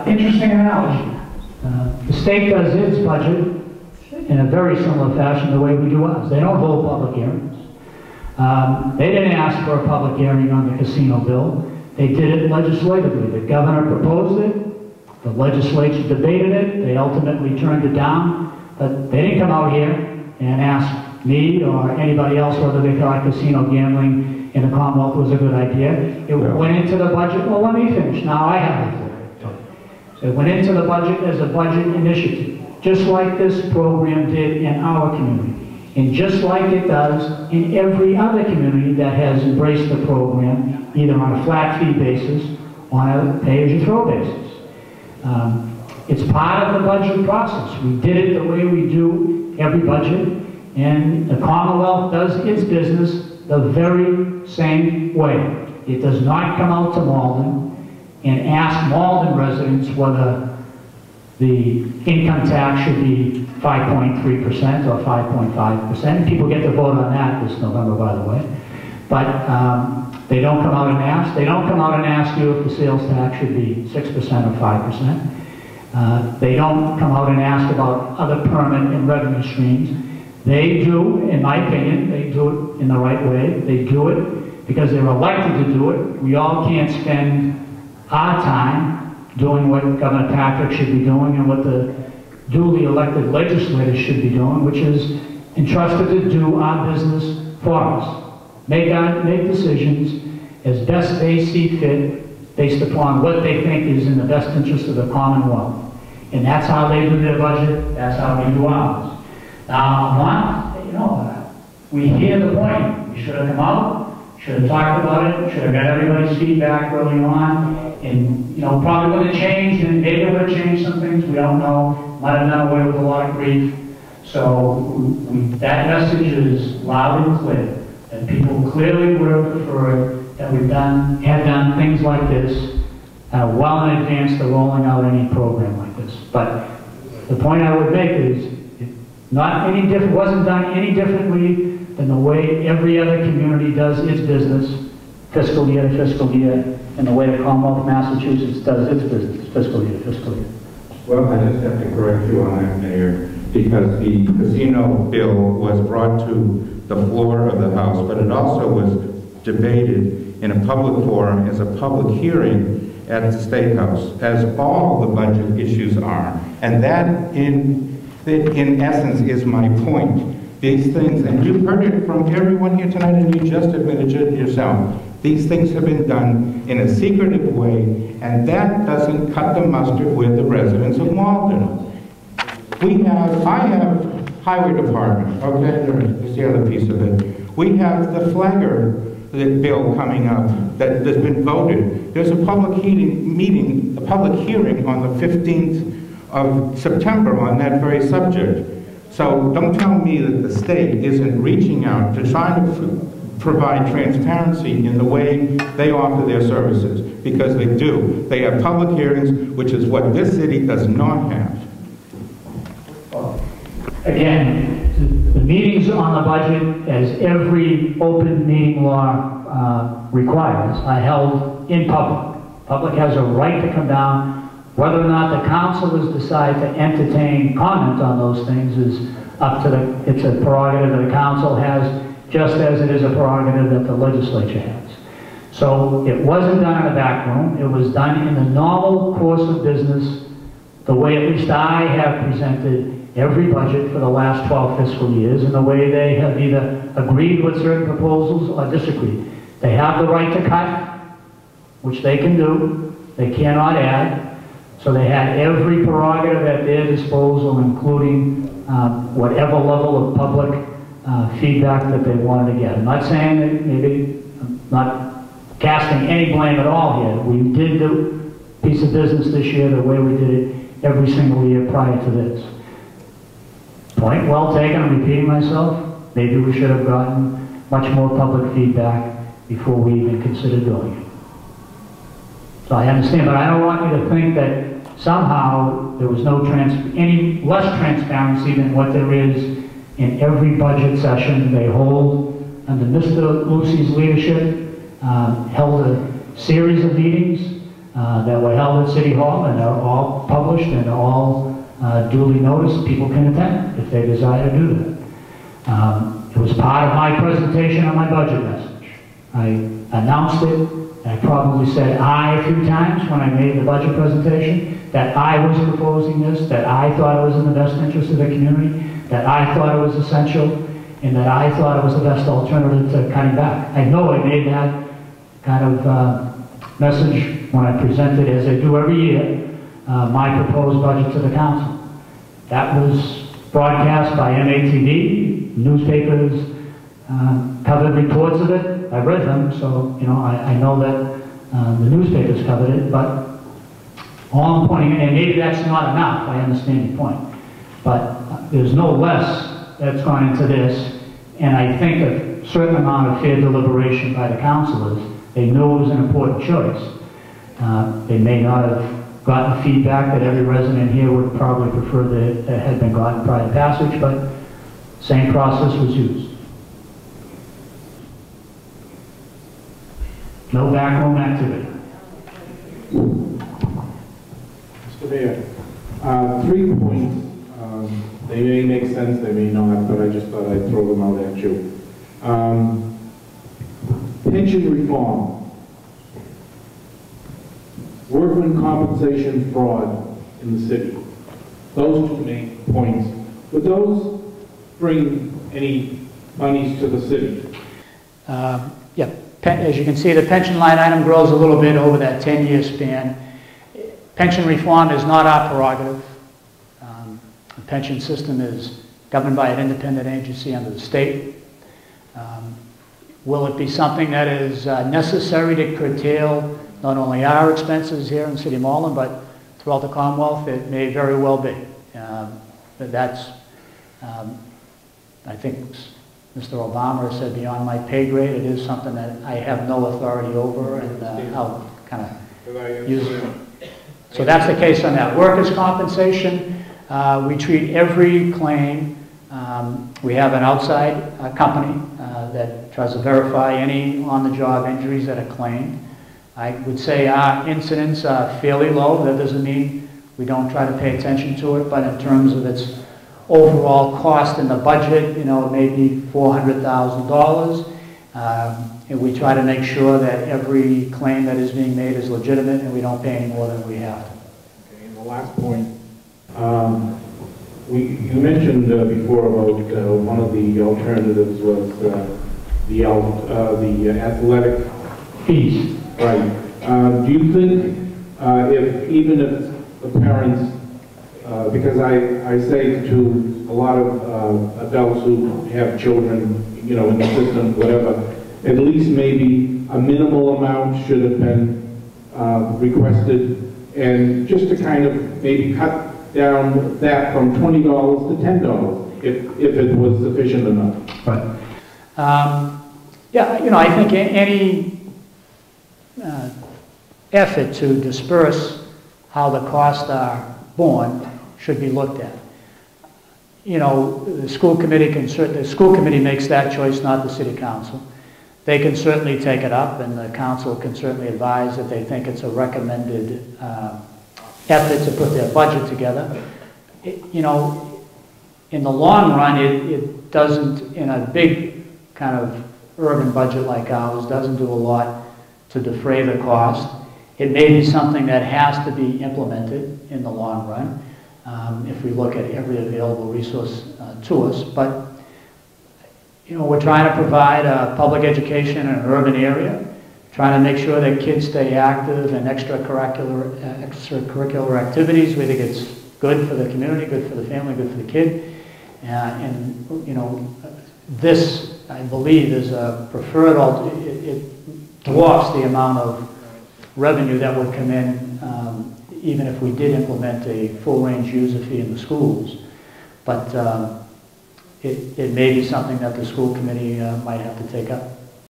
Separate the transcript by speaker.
Speaker 1: Interesting analogy. The state does its budget in a very similar fashion the way we do ours. They don't hold public hearings. They didn't ask for a public hearing on the casino bill. They did it legislatively. The governor proposed it. The legislature debated it. They ultimately turned it down. But they didn't come out here and ask me or anybody else whether they thought casino gambling in the Commonwealth was a good idea. It went into the budget. Well, let me finish. Now I have the floor. So it went into the budget as a budget initiative, just like this program did in our community. And just like it does in every other community that has embraced the program, either on a flat fee basis or on a pay-as-you-throw basis. It's part of the budget process. We did it the way we do every budget, and the Commonwealth does its business the very same way. It does not come out to Malden and ask Malden residents whether the income tax should be 5.3% or 5.5%. People get to vote on that this November, by the way. But they don't come out and ask. They don't come out and ask you if the sales tax should be 6% or 5%. They don't come out and ask about other permit and revenue streams. They do, in my opinion, they do it in the right way. They do it because they're elected to do it. We all can't spend our time doing what Governor Patrick should be doing and what the duly elected legislators should be doing, which is entrusted to do our business for us. Make decisions as best they see fit based upon what they think is in the best interest of the Commonwealth. And that's how they do their budget, that's how we do ours. Now, we hear the point. We should have come out, should have talked about it, should have got everybody's feedback early on, and, probably would have changed, and maybe it would have changed some things, we don't know. Might have done away with a lot of grief. So that message is loud and clear, that people clearly would have preferred that had done things like this well in advance to rolling out any program like this. But the point I would make is, wasn't done any differently than the way every other community does its business, fiscal year to fiscal year, and the way the Commonwealth of Massachusetts does its business, fiscal year to fiscal year.
Speaker 2: Well, I just have to correct you on that, Mayor, because the casino bill was brought to the floor of the House, but it also was debated in a public forum as a public hearing at the State House, as all the budget issues are. And that, in essence, is my point. These things, and you've heard it from everyone here tonight, and you just admitted it yourself, these things have been done in a secretive way, and that doesn't cut the mustard with the residents of Malden. I have highway department, okay, there's the other piece of it. We have the flagger bill coming up that has been voted. There's a public hearing on the 15th of September on that very subject. So don't tell me that the state isn't reaching out to try to provide transparency in the way they offer their services, because they do. They have public hearings, which is what this city does not have.
Speaker 1: Again, the meetings on the budget, as every open meeting law requires, are held in public. Public has a right to come down. Whether or not the councilors decide to entertain comment on those things is up to it's a prerogative that the council has, just as it is a prerogative that the legislature has. So it wasn't done in a back room. It was done in the normal course of business, the way at least I have presented every budget for the last 12 fiscal years, and the way they have either agreed with certain proposals or disagreed. They have the right to cut, which they can do. They cannot add. So they had every prerogative at their disposal, including whatever level of public feedback that they wanted to get. I'm not saying that I'm not casting any blame at all here. We did do a piece of business this year the way we did it every single year prior to this. Point well taken, I'm repeating myself. Maybe we should have gotten much more public feedback before we even considered doing it. So I understand, but I don't want you to think that somehow there was any less transparency than what there is in every budget session. They hold, under Mr. Lucy's leadership, held a series of meetings that were held at City Hall, and they're all published and all duly noticed. People can attend if they desire to do that. It was part of my presentation on my budget message. I announced it, and I probably said "I" a few times when I made the budget presentation, that I was proposing this, that I thought it was in the best interest of the community, that I thought it was essential, and that I thought it was the best alternative to cutting back. I know I made that kind of message when I presented, as I do every year, my proposed budget to the council. That was broadcast by MATV, newspapers covered reports of it. I read them, so I know that the newspapers covered it, but all I'm pointing, and maybe that's not enough, I understand your point, but there's no less that's gone into this, and I think a certain amount of fair deliberation by the councilors. They knew it was an important choice. They may not have gotten feedback that every resident here would probably prefer that it had been gotten prior to passage, but same process was used. No backroom activity.
Speaker 3: Mr. Mayor, 3 points. They may make sense, they may not, but I just thought I'd throw them out at you. Pension reform. Workman compensation fraud in the city. Those 2 main points. Would those bring any monies to the city?
Speaker 1: Yeah, as you can see, the pension line item grows a little bit over that 10-year span. Pension reform is not our prerogative. The pension system is governed by an independent agency under the state. Will it be something that is necessary to curtail not only our expenses here in the city of Malden, but throughout the Commonwealth? It may very well be. But that's, I think Mr. Obama said, beyond my pay grade. It is something that I have no authority over, and I'll kind of use it. So that's the case on that. Workers' compensation, we treat every claim. We have an outside company that tries to verify any on-the-job injuries that are claimed. I would say our incidents are fairly low. That doesn't mean we don't try to pay attention to it, but in terms of its overall cost in the budget, it may be $400,000. And we try to make sure that every claim that is being made is legitimate, and we don't pay any more than we have to.
Speaker 3: Okay, and the last point. You mentioned before about one of the alternatives was the athletic
Speaker 1: Fees.
Speaker 3: Right. Do you think even if the parents, because I say to a lot of adults who have children, in the system, whatever, at least maybe a minimal amount should have been requested, and just to kind of maybe cut down that from $20 to $10 if it was sufficient enough.
Speaker 1: Right. Yeah, I think any effort to disperse how the costs are borne should be looked at. The school committee the school committee makes that choice, not the city council. They can certainly take it up, and the council can certainly advise that they think it's a recommended effort to put their budget together. In the long run, it doesn't, in a big kind of urban budget like ours, doesn't do a lot to defray the cost. It may be something that has to be implemented in the long run if we look at every available resource to us. But we're trying to provide public education in an urban area, trying to make sure that kids stay active in extracurricular activities. We think it's good for the community, good for the family, good for the kid. This, I believe, is a preferred alternative. It dwarfs the amount of revenue that would come in even if we did implement a full-range user fee in the schools. But it may be something that the school committee might have to take up.